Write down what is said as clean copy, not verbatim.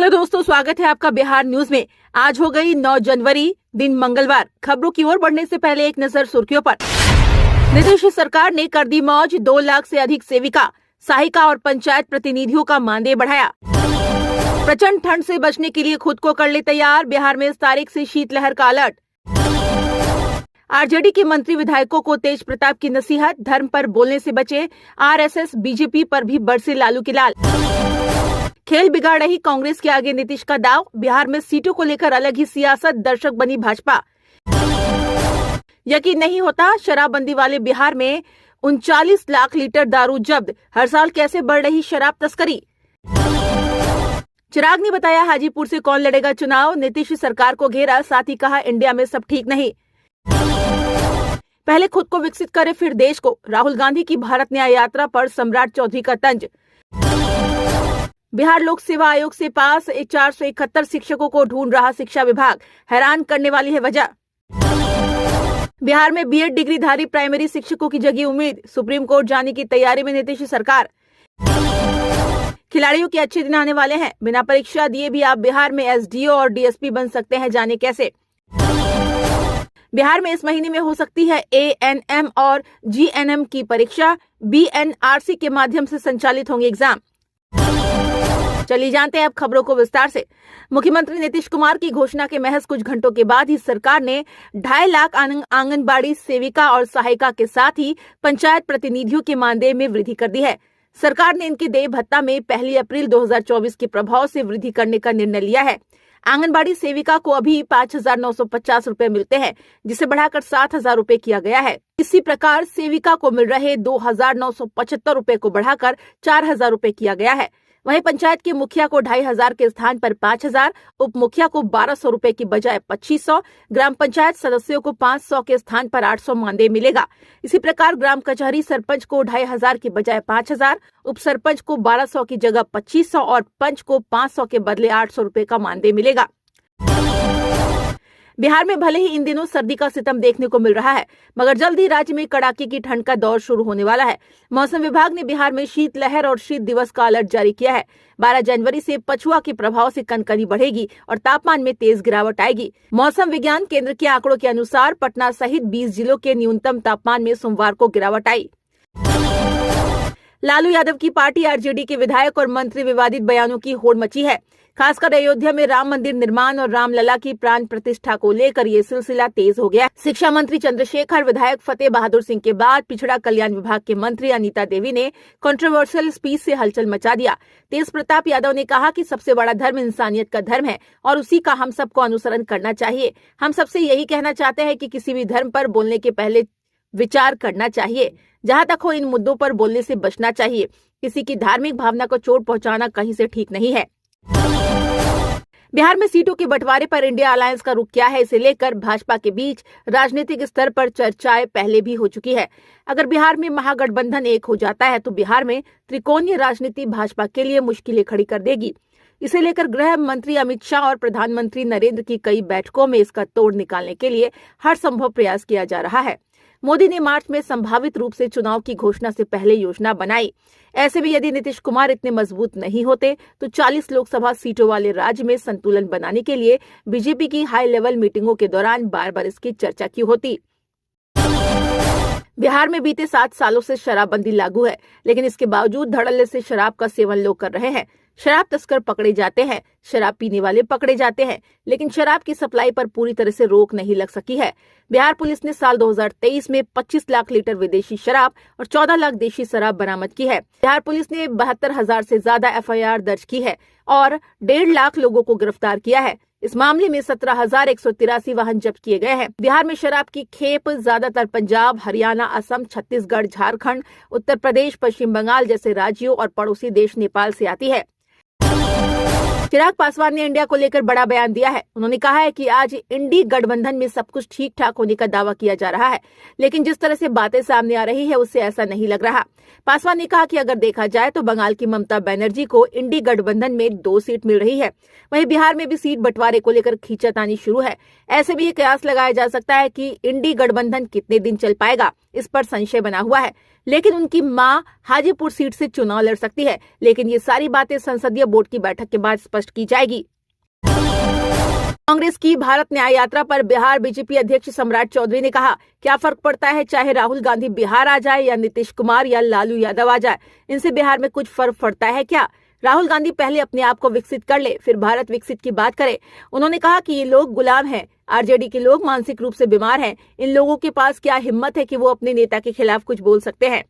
Hello दोस्तों, स्वागत है आपका बिहार न्यूज में। आज हो गई 9 जनवरी, दिन मंगलवार। खबरों की ओर बढ़ने से पहले एक नजर सुर्खियों पर। नीतीश सरकार ने कर दी मौज, 2 लाख से अधिक सेविका, सहायिका और पंचायत प्रतिनिधियों का मानदेय बढ़ाया। प्रचंड ठंड से बचने के लिए खुद को कर ले तैयार, बिहार में इस तारीख से शीतलहर का अलर्ट। आरजेडी के मंत्री विधायकों को तेज प्रताप की नसीहत, धर्म पर बोलने से बचे, आरएसएस बीजेपी पर भी बरसे लालू की लाल। खेल बिगाड़ रही कांग्रेस के आगे नीतीश का दाव, बिहार में सीटों को लेकर अलग ही सियासत, दर्शक बनी भाजपा। यकीन नहीं होता, शराबबंदी वाले बिहार में 39 लाख लीटर दारू जब्त, हर साल कैसे बढ़ रही शराब तस्करी। चिराग ने बताया हाजीपुर से कौन लड़ेगा चुनाव, नीतीश सरकार को घेरा, साथ ही कहा इंडिया में सब ठीक नहीं। पहले खुद को विकसित करे फिर देश को, राहुल गांधी की भारत न्याय यात्रा पर सम्राट चौधरी का तंज। बिहार लोक सेवा आयोग से पास 471 शिक्षकों को ढूंढ रहा शिक्षा विभाग, हैरान करने वाली है वजह। बिहार में बीएड डिग्रीधारी प्राइमरी शिक्षकों की जगी उम्मीद, सुप्रीम कोर्ट जाने की तैयारी में नीतीश सरकार। खिलाड़ियों के अच्छे दिन आने वाले हैं, बिना परीक्षा दिए भी आप बिहार में एसडीओ और डीएसपी बन सकते हैं, जाने कैसे। बिहार में इस महीने में हो सकती है एएनएम और जीएनएम की परीक्षा, बीएनआरसी के माध्यम से संचालित होंगे एग्जाम। चलिए जानते हैं अब खबरों को विस्तार से। मुख्यमंत्री नीतीश कुमार की घोषणा के महज कुछ घंटों के बाद ही सरकार ने 2.5 लाख आंगनबाड़ी सेविका और सहायिका के साथ ही पंचायत प्रतिनिधियों के मानदेय में वृद्धि कर दी है। सरकार ने इनके देय भत्ता में 1 अप्रैल 2024 के प्रभाव से वृद्धि करने का निर्णय लिया है। आंगनबाड़ी सेविका को अभी 5,950 रुपए मिलते हैं, जिसे बढ़ाकर 7,000 रुपए किया गया है। इसी प्रकार सेविका को मिल रहे 2,975 रुपए को बढ़ाकर 4,000 रुपए किया गया है। वहीं पंचायत के मुखिया को 2,500 के स्थान पर 5,000, उप मुखिया को 1,200 रुपए की बजाय 2,500, ग्राम पंचायत सदस्यों को 500 के स्थान पर 800 मानदेय मिलेगा। इसी प्रकार ग्राम कचहरी सरपंच को 2,500 की बजाय 5,000, उप सरपंच को 1,200 की जगह 2,500 और पंच को 500 के बदले 800 रुपए का मानदेय मिलेगा। बिहार में भले ही इन दिनों सर्दी का सितम देखने को मिल रहा है, मगर जल्द ही राज्य में कड़ाके की ठंड का दौर शुरू होने वाला है। मौसम विभाग ने बिहार में शीतलहर और शीत दिवस का अलर्ट जारी किया है। 12 जनवरी से पछुआ के प्रभाव से कनकनी बढ़ेगी और तापमान में तेज गिरावट आएगी। मौसम विज्ञान केंद्र के आंकड़ों के अनुसार पटना सहित 20 जिलों के न्यूनतम तापमान में सोमवार को गिरावट आई। लालू यादव की पार्टी आरजेडी के विधायक और मंत्री विवादित बयानों की होड़ मची है। खासकर अयोध्या में राम मंदिर निर्माण और रामलला की प्राण प्रतिष्ठा को लेकर ये सिलसिला तेज हो गया। शिक्षा मंत्री चंद्रशेखर, विधायक फतेह बहादुर सिंह के बाद पिछड़ा कल्याण विभाग के मंत्री अनीता देवी ने कंट्रोवर्शियल स्पीच से हलचल मचा दिया। तेज प्रताप यादव ने कहा कि सबसे बड़ा धर्म इंसानियत का धर्म है और उसी का हम सबको अनुसरण करना चाहिए। हम सबसे यही कहना चाहते हैं कि किसी भी धर्म पर बोलने के पहले विचार करना चाहिए। जहां तक हो इन मुद्दों पर बोलने से बचना चाहिए। किसी की धार्मिक भावना को चोट पहुंचाना कहीं से ठीक नहीं है। बिहार में सीटों के बंटवारे पर इंडिया अलायंस का रुख क्या है, इसे लेकर भाजपा के बीच राजनीतिक स्तर पर चर्चाएं पहले भी हो चुकी है। अगर बिहार में महागठबंधन एक हो जाता है तो बिहार में त्रिकोणीय राजनीति भाजपा के लिए मुश्किलें खड़ी कर देगी। इसे लेकर गृह मंत्री अमित शाह और प्रधानमंत्री नरेंद्र की कई बैठकों में इसका तोड़ निकालने के लिए हर संभव प्रयास किया जा रहा है। मोदी ने मार्च में संभावित रूप से चुनाव की घोषणा से पहले योजना बनाई। ऐसे में यदि नीतीश कुमार इतने मजबूत नहीं होते तो 40 लोकसभा सीटों वाले राज्य में संतुलन बनाने के लिए बीजेपी की हाई लेवल मीटिंगों के दौरान बार बार इसकी चर्चा की होती। बिहार में बीते 7 सालों से शराबबंदी लागू है, लेकिन इसके बावजूद धड़ल्ले से शराब का सेवन लोग कर रहे हैं। शराब तस्कर पकड़े जाते हैं, शराब पीने वाले पकड़े जाते हैं, लेकिन शराब की सप्लाई पर पूरी तरह से रोक नहीं लग सकी है। बिहार पुलिस ने साल 2023 में 25 लाख लीटर विदेशी शराब और 14 लाख देशी शराब बरामद की है। बिहार पुलिस ने 72,000 से ज्यादा एफआईआर दर्ज की है और 1.5 लाख लोगों को गिरफ्तार किया है। इस मामले में 17,183 वाहन जब्त किए गए हैं। बिहार में शराब की खेप ज्यादातर पंजाब, हरियाणा, असम, छत्तीसगढ़, झारखंड, उत्तर प्रदेश, पश्चिम बंगाल जैसे राज्यों और पड़ोसी देश नेपाल से आती है। चिराग पासवान ने इंडिया को लेकर बड़ा बयान दिया है। उन्होंने कहा है कि आज इंडी गठबंधन में सब कुछ ठीक ठाक होने का दावा किया जा रहा है, लेकिन जिस तरह से बातें सामने आ रही है उससे ऐसा नहीं लग रहा। पासवान ने कहा कि अगर देखा जाए तो बंगाल की ममता बनर्जी को इंडी गठबंधन में 2 सीट मिल रही है, वहीं बिहार में भी सीट बंटवारे को लेकर खींचातानी शुरू है। ऐसे में ये कयास लगाया जा सकता है कि इंडी गठबंधन कितने दिन चल पाएगा, इस पर संशय बना हुआ है। लेकिन उनकी मां हाजीपुर सीट से चुनाव लड़ सकती है। लेकिन ये सारी बातें संसदीय बोर्ड की बैठक के बाद स्पष्ट की जाएगी। कांग्रेस की भारत न्याय यात्रा पर बिहार बीजेपी अध्यक्ष सम्राट चौधरी ने कहा, क्या फर्क पड़ता है चाहे राहुल गांधी बिहार आ जाए या नीतीश कुमार या लालू यादव आ जाए, इनसे बिहार में कुछ फर्क पड़ता है क्या? राहुल गांधी पहले अपने आप को विकसित कर ले, फिर भारत विकसित की बात करे। उन्होंने कहा कि ये लोग गुलाम हैं, आरजेडी के लोग मानसिक रूप से बीमार हैं। इन लोगों के पास क्या हिम्मत है कि वो अपने नेता के खिलाफ कुछ बोल सकते हैं।